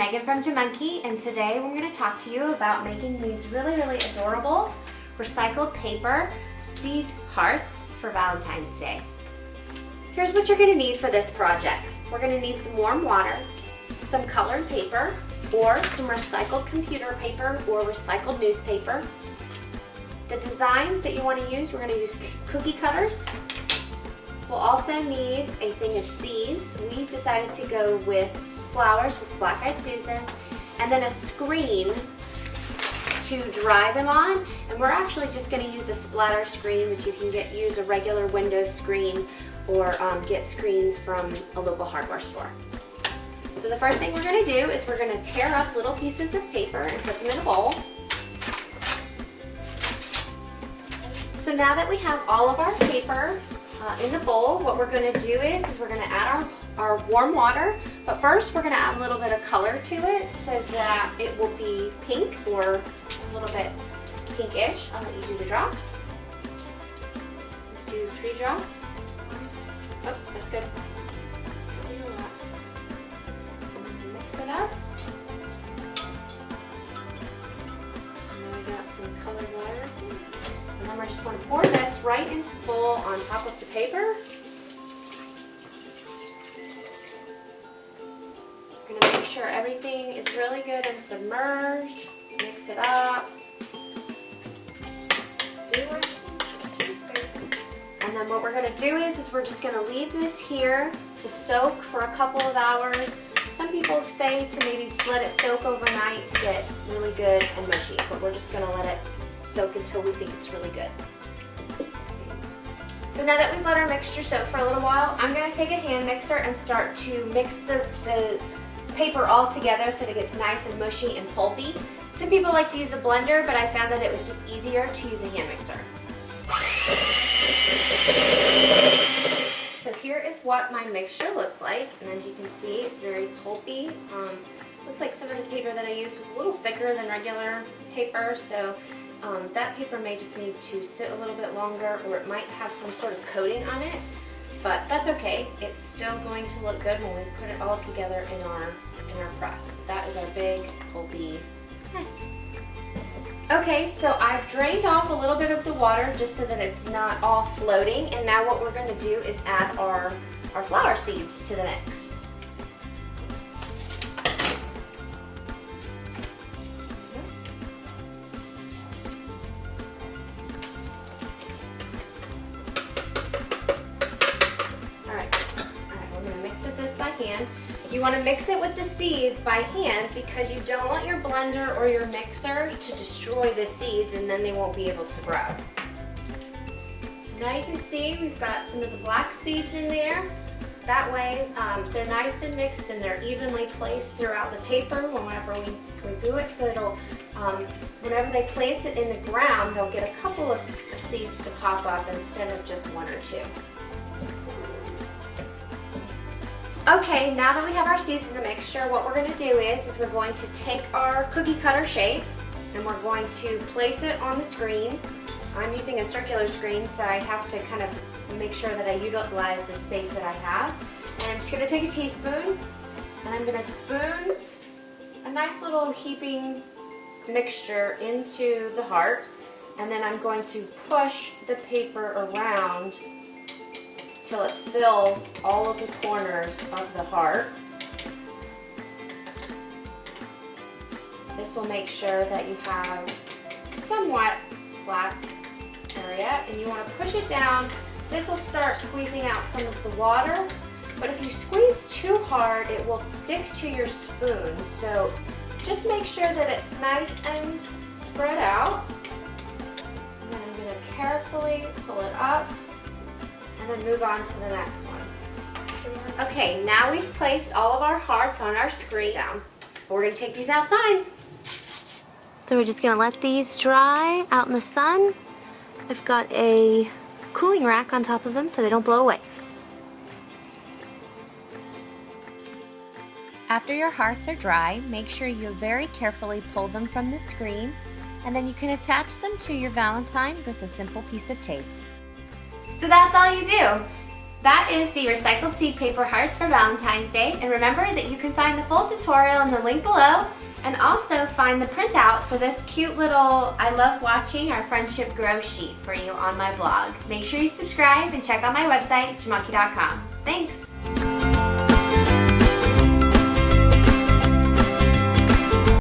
Megan from JaMonkey, and today we're going to talk to you about making these really adorable recycled paper seed hearts for Valentine's Day. Here's what you're going to need for this project. We're going to need some warm water, some colored paper, or some recycled computer paper or recycled newspaper. The designs that you want to use, we're going to use cookie cutters. We'll also need a thing of seeds. We decided to go with flowers with Black-Eyed Susan, and then a screen to dry them on. And we're actually just going to use a splatter screen, but you can use a regular window screen or get screens from a local hardware store. So the first thing we're going to do is we're going to tear up little pieces of paper and put them in a bowl. So now that we have all of our paper in the bowl, what we're going to do is we're going to add our warm water, but first we're going to add a little bit of color to it so that it will be pink or a little bit pinkish. I'll let you do the drops. Do 3 drops. Oh, that's good. Mix it up. So now we got some colored water. And then we're just going to pour this right into the bowl on top of the paper. We're going to make sure everything is really good and submerged. Mix it up. And then what we're going to do is we're just going to leave this here to soak for a couple of hours. Some people say to maybe let it soak overnight to get really good and mushy, but we're just going to let it soak until we think it's really good. So now that we've let our mixture soak for a little while, I'm going to take a hand mixer and start to mix the paper all together so that it gets nice and mushy and pulpy. Some people like to use a blender, but I found that it was just easier to use a hand mixer. So here is what my mixture looks like, and as you can see, it's very pulpy. Looks like some of the paper that I used was a little thicker than regular paper, so that paper may just need to sit a little bit longer, or it might have some sort of coating on it, but that's okay. It's still going to look good when we put it all together in our press. That is our big pulpy mess. Okay, so I've drained off a little bit of the water just so that it's not all floating, and now what we're going to do is add our flower seeds to the mix. You want to mix it with the seeds by hand because you don't want your blender or your mixer to destroy the seeds, and then they won't be able to grow. So now you can see we've got some of the black seeds in there. That way they're nice and mixed and they're evenly placed throughout the paper whenever we do it, so it'll, whenever they plant it in the ground, they'll get a couple of seeds to pop up instead of just 1 or 2. Okay, now that we have our seeds in the mixture, what we're going to do is we're going to take our cookie cutter shape and we're going to place it on the screen. I'm using a circular screen, so I have to kind of make sure that I utilize the space that I have. And I'm just going to take a teaspoon and I'm going to spoon a nice little heaping mixture into the heart, and then I'm going to push the paper around till it fills all of the corners of the heart. This will make sure that you have somewhat flat area, and you want to push it down. This will start squeezing out some of the water, but if you squeeze too hard, it will stick to your spoon. So just make sure that it's nice and spread out. And then I'm going to carefully pull it up and then move on to the next one. Okay, now we've placed all of our hearts on our screen down. We're going to take these outside. So we're just going to let these dry out in the sun. I've got a cooling rack on top of them so they don't blow away. After your hearts are dry, make sure you very carefully pull them from the screen, and then you can attach them to your Valentine with a simple piece of tape. So that's all you do. That is the recycled seed paper hearts for Valentine's Day. And remember that you can find the full tutorial in the link below, and also find the printout for this cute little I love watching our friendship grow sheet for you on my blog. Make sure you subscribe and check out my website, JaMonkey.com. Thanks!